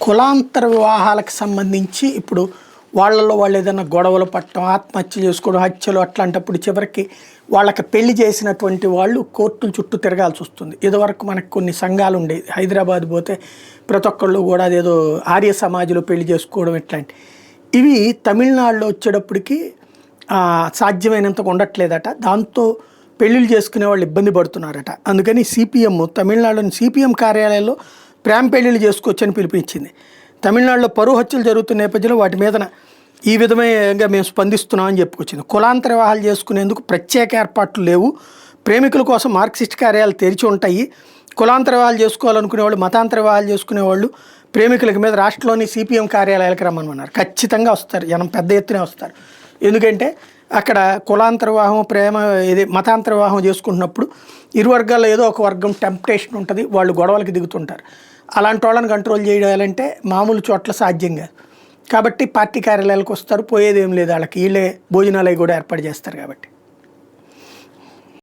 కులాంతర వివాహాలకు సంబంధించి ఇప్పుడు వాళ్ళలో వాళ్ళు ఏదైనా గొడవలు పట్టడం, ఆత్మహత్య చేసుకోవడం, హత్యలు అట్లాంటప్పుడు చివరికి వాళ్ళకి పెళ్లి చేసినటువంటి వాళ్ళు కోర్టుల చుట్టూ తిరగాల్సి వస్తుంది. ఇదివరకు మనకు కొన్ని సంఘాలు ఉండేవి. హైదరాబాద్ పోతే ప్రతి ఒక్కళ్ళు కూడా అదేదో ఆర్య సమాజంలో పెళ్లి చేసుకోవడం ఇట్లాంటి ఇవి తమిళనాడులో వచ్చేటప్పటికి సాధ్యమైనంతగా ఉండట్లేదట. దాంతో పెళ్ళిళ్ళు చేసుకునే వాళ్ళు ఇబ్బంది పడుతున్నారట. అందుకని సిపిఎం తమిళనాడులోని సిపిఎం కార్యాలయాల్లో ప్రేమ పెళ్ళిళ్ళు చేసుకోవచ్చని పిలుపునిచ్చింది. తమిళనాడులో పరువు హత్యలు జరుగుతున్న నేపథ్యంలో వాటి మీదన ఈ విధంగా మేము స్పందిస్తున్నామని చెప్పుకొచ్చింది. కులాంతర వివాహాలు చేసుకునేందుకు ప్రత్యేక ఏర్పాట్లు లేవు. ప్రేమికుల కోసం మార్క్సిస్ట్ కార్యాలయాలు తెరిచి ఉంటాయి. కులాంతర వివాహాలు చేసుకోవాలనుకునే వాళ్ళు, మతాంతర వివాహాలు చేసుకునే వాళ్ళు ప్రేమికులకి మీద రాష్ట్రంలోని సిపిఎం కార్యాలయాలకు రమ్మన్నారు. ఖచ్చితంగా వస్తారు, జనం పెద్ద ఎత్తునే వస్తారు. ఎందుకంటే అక్కడ కులాంతర వివాహం, మతాంతర వివాహం చేసుకుంటున్నప్పుడు ఇరు వర్గాల్లో ఏదో ఒక వర్గం టెంప్టేషన్ ఉంటుంది, వాళ్ళు గొడవలకి దిగుతుంటారు. అలాంటి వాళ్ళని కంట్రోల్ చేయాలంటే మామూలు చోట్ల సాధ్యం కాదు. కాబట్టి పార్టీ కార్యాలయాలకు వస్తారు, పోయేదేం లేదు వాళ్ళకి. వీళ్ళే భోజనాలు కూడా ఏర్పాటు చేస్తారు కాబట్టి.